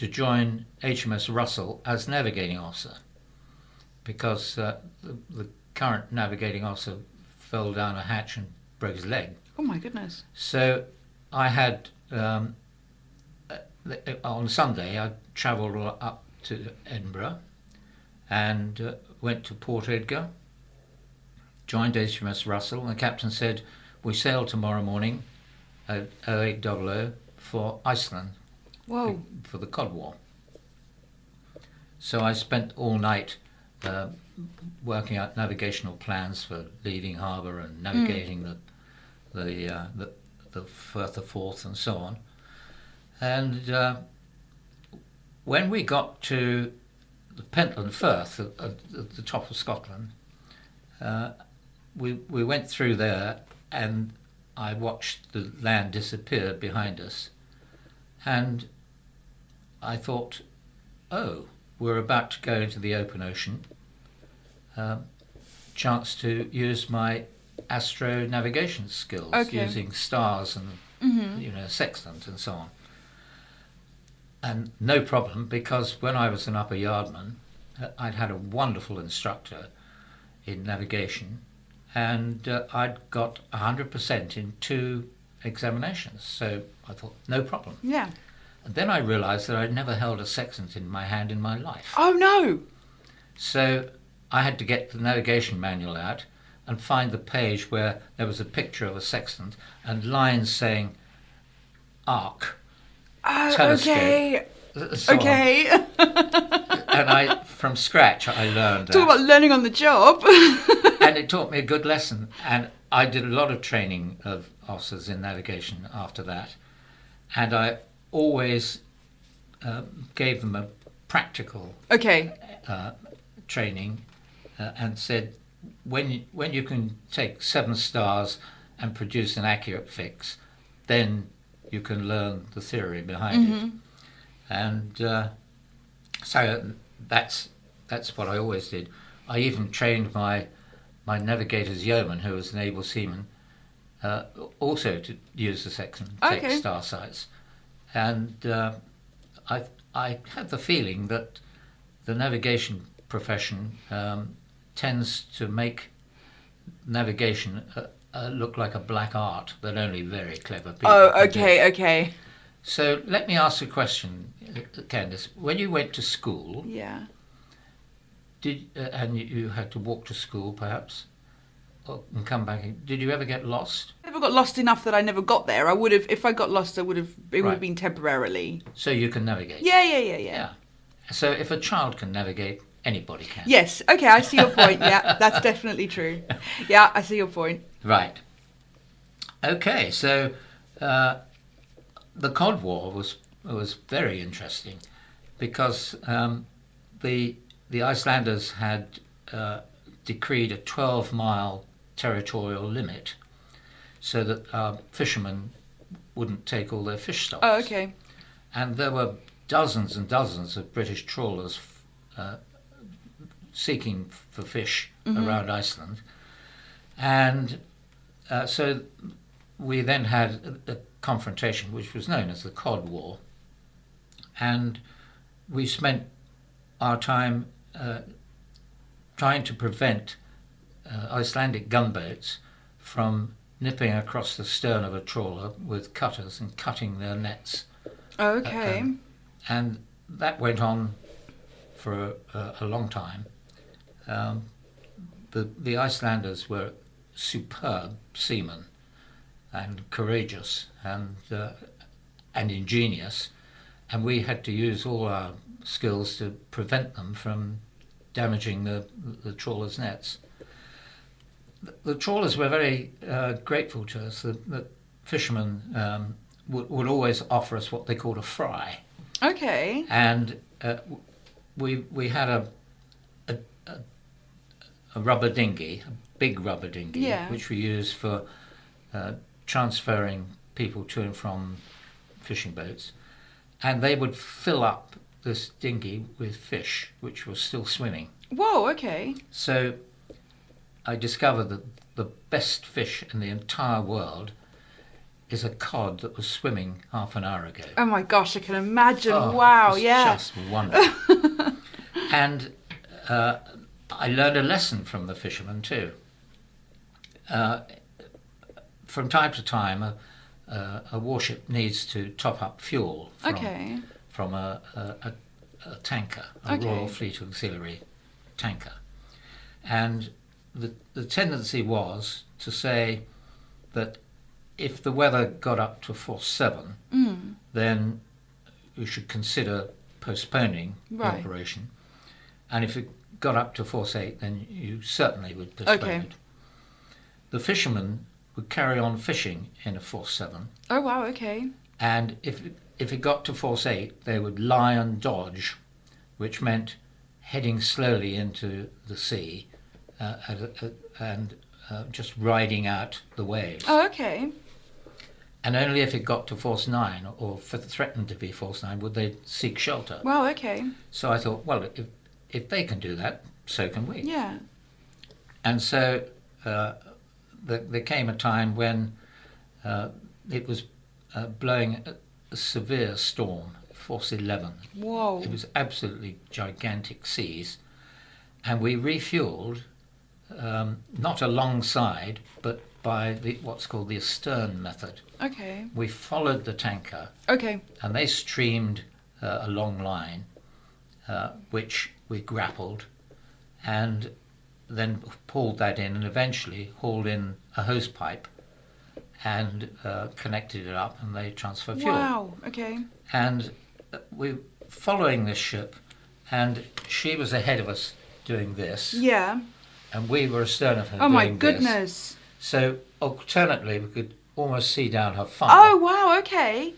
to join HMS Russell as navigating officer because the current navigating officer fell down a hatch and broke his leg. Oh my goodness. So I had, on Sunday, I travelled up to Edinburgh and went to Port Edgar, joined HMS Russell, and the captain said, we sail tomorrow morning at 0800 for Iceland. Whoa. For the Cod War. So I spent all night working out navigational plans for leaving harbour and navigating the Firth of Forth and so on. And when we got to the Pentland Firth at the top of Scotland, we went through there and I watched the land disappear behind us, and I thought, oh, we're about to go into the open ocean. Chance to use my astro navigation skills, using stars and sextant and so on. And no problem, because when I was an upper yardman, I'd had a wonderful instructor in navigation, and I'd got 100% in 2 examinations. So I thought, no problem. Yeah. And then I realised that I'd never held a sextant in my hand in my life. Oh no! So I had to get the navigation manual out and find the page where there was a picture of a sextant and lines saying arc, telescope. Okay. So okay. And from scratch, I learned that. Talk about learning on the job. And it taught me a good lesson. And I did a lot of training of officers in navigation after that. And I always gave them a practical training and said, when you can take 7 stars and produce an accurate fix, then you can learn the theory behind it. And so that's what I always did. I even trained my navigator's yeoman, who was an able seaman, also to use the sextant, take star sights. And I have the feeling that the navigation profession tends to make navigation look like a black art that only very clever people can do. Okay. So let me ask you a question, Candice. When you went to school, and you had to walk to school perhaps, and come back, did you ever get lost? I never got lost enough that I never got there. I would have, if I got lost, it would have been temporarily. So you can navigate? Yeah. So if a child can navigate, anybody can. Yes, okay, I see your point. Yeah, that's definitely true. Yeah, I see your point. Right. Okay, so the Cod War was very interesting because the Icelanders had decreed a 12-mile territorial limit so that fishermen wouldn't take all their fish stocks. Oh, okay. And there were dozens and dozens of British trawlers seeking for fish around Iceland. And so we then had a confrontation which was known as the Cod War. And we spent our time trying to prevent Icelandic gunboats from nipping across the stern of a trawler with cutters and cutting their nets. Okay. And that went on for a long time. The Icelanders were superb seamen and courageous and ingenious, and we had to use all our skills to prevent them from damaging the trawlers' nets. The trawlers were very grateful to us. The fishermen would always offer us what they called a fry. Okay. And we had a rubber dinghy, a big rubber dinghy, which we used for transferring people to and from fishing boats. And they would fill up this dinghy with fish, which was still swimming. Whoa, okay. So I discovered that the best fish in the entire world is a cod that was swimming half an hour ago. Oh my gosh, I can imagine. Oh, Wow, it's yeah. just wonderful. And I learned a lesson from the fishermen too. From time to time, a warship needs to top up fuel from a tanker, a Royal Fleet Auxiliary tanker. And the tendency was to say that if the weather got up to force 7, then we should consider postponing the operation. And if it got up to force 8, then you certainly would postpone it. The fishermen would carry on fishing in a force 7. Oh wow, okay. And if it got to force 8, they would lie and dodge, which meant heading slowly into the sea and just riding out the waves. Oh, okay. And only if it got to force 9 or threatened to be force 9 would they seek shelter. Wow, okay. So I thought, well, if they can do that, so can we. Yeah. And so there came a time when it was blowing a severe storm, force 11. Whoa. It was absolutely gigantic seas. And we refueled, not alongside, but by what's called the astern method. Okay. We followed the tanker. Okay. And they streamed a long line, which we grappled, and then pulled that in and eventually hauled in a hose pipe and connected it up, and they transfer fuel. Wow, okay. And we following this ship, and she was ahead of us doing this. Yeah. And we were astern of her Oh doing my this. goodness. So alternately, we could almost see down her funnel. Oh wow, okay.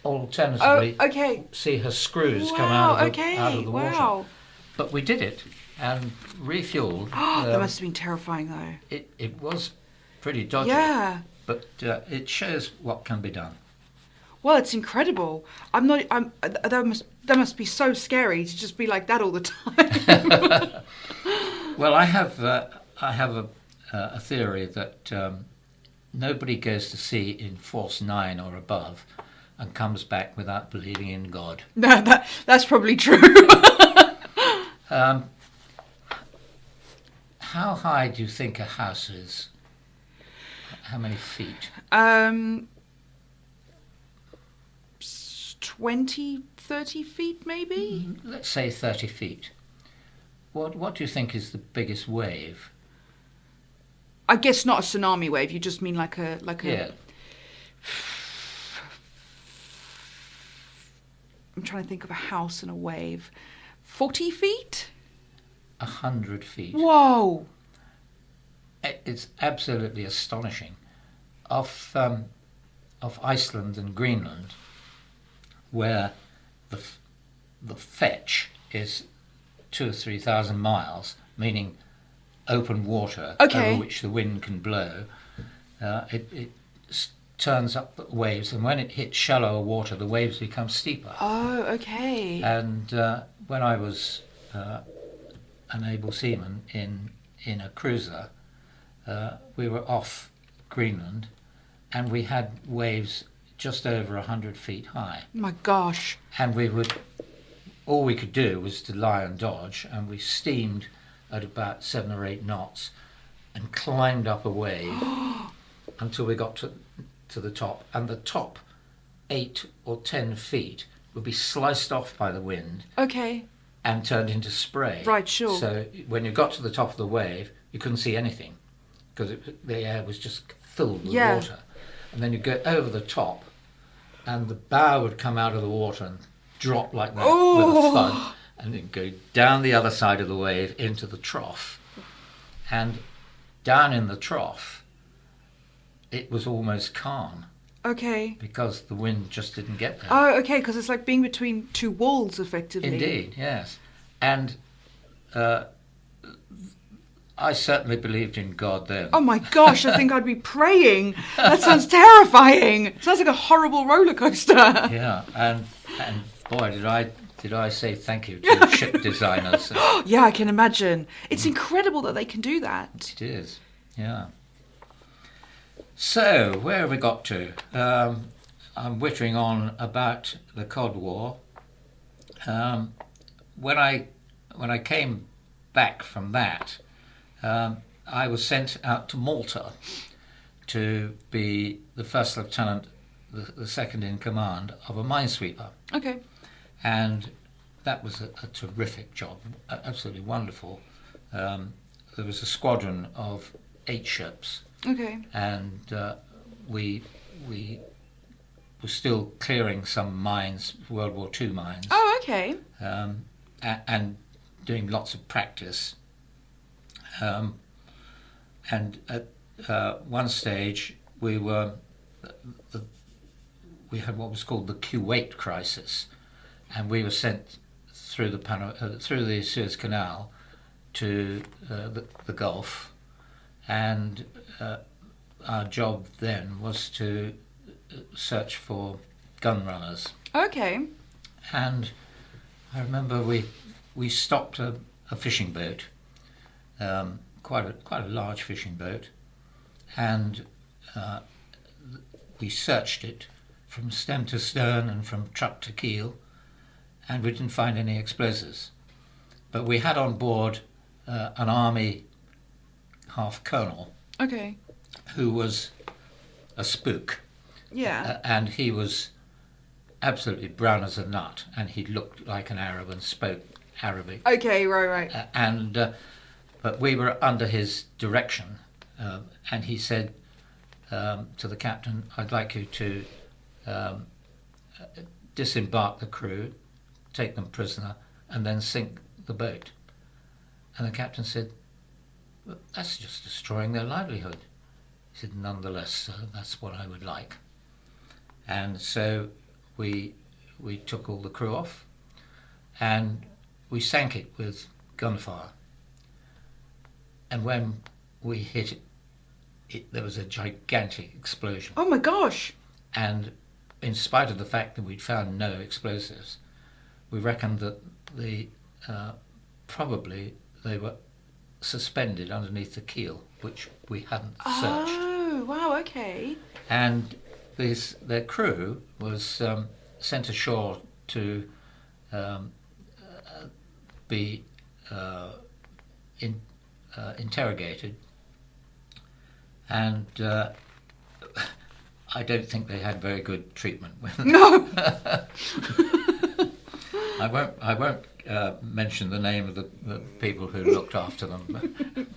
Alternatively, okay. see her screws come Wow, out of the water. wow. But we did it and refueled. That must have been terrifying though. It was pretty dodgy. Yeah. But it shows what can be done. Well, it's incredible. That must be so scary to just be like that all the time. Well, I have a theory that nobody goes to sea in force 9 or above and comes back without believing in God. No, that's probably true. How high do you think a house is? How many feet? 20, 30 feet maybe? Let's say 30 feet. What do you think is the biggest wave? I guess not a tsunami wave. You just mean like a. Yeah. I'm trying to think of a house and a wave. 40 feet? 100 feet. Whoa! It's absolutely astonishing. Off Iceland and Greenland, where the fetch is 2,000 or 3,000 miles, meaning open water over which the wind can blow, it turns up the waves, and when it hits shallower water, the waves become steeper. Oh, okay. And when I was an able seaman in a cruiser, we were off Greenland, and we had waves just over 100 feet high. My gosh. And all we could do was to lie and dodge, and we steamed at about 7 or 8 knots and climbed up a wave until we got to the top. And the top 8 or 10 feet would be sliced off by the wind. Okay. And turned into spray. Right, sure. So when you got to the top of the wave, you couldn't see anything because the air was just filled with water. And then you go over the top, and the bow would come out of the water and drop like that with a thud, and then go down the other side of the wave into the trough. And down in the trough, it was almost calm. Okay. Because the wind just didn't get there. Oh, okay, because it's like being between two walls, effectively. Indeed, yes. And I certainly believed in God then. Oh my gosh, I think I'd be praying. That sounds terrifying. It sounds like a horrible roller coaster. Yeah, and boy, did I say thank you to ship designers. Yeah, I can imagine. It's incredible that they can do that. It is, yeah. So, where have we got to? I'm whittering on about the Cod War. When I came back from that, I was sent out to Malta to be the first lieutenant, the second in command of a minesweeper. Okay. And that was a terrific job, absolutely wonderful. There was a squadron of 8 ships. Okay. And we were still clearing some mines, World War II mines. Oh, okay. And doing lots of practice. And at one stage, we had what was called the Kuwait crisis, and we were sent through the Suez Canal to the Gulf, and our job then was to search for gun runners. Okay. And I remember we stopped a fishing boat, quite a large fishing boat, and we searched it from stem to stern and from truck to keel, and we didn't find any explosives. But we had on board an army half colonel. Okay. Who was a spook. Yeah. And he was absolutely brown as a nut, and he looked like an Arab and spoke Arabic. Okay, right. But we were under his direction, and he said to the captain, "I'd like you to disembark the crew, take them prisoner, and then sink the boat." And the captain said, "Well, that's just destroying their livelihood." He said, "Nonetheless, that's what I would like." And so we took all the crew off, and we sank it with gunfire. And when we hit it, there was a gigantic explosion. Oh my gosh! And in spite of the fact that we'd found no explosives, we reckoned that probably they were suspended underneath the keel, which we hadn't searched. Oh, wow, okay. And their crew was sent ashore to be interrogated, and I don't think they had very good treatment. No. I won't mention the name of the people who looked after them.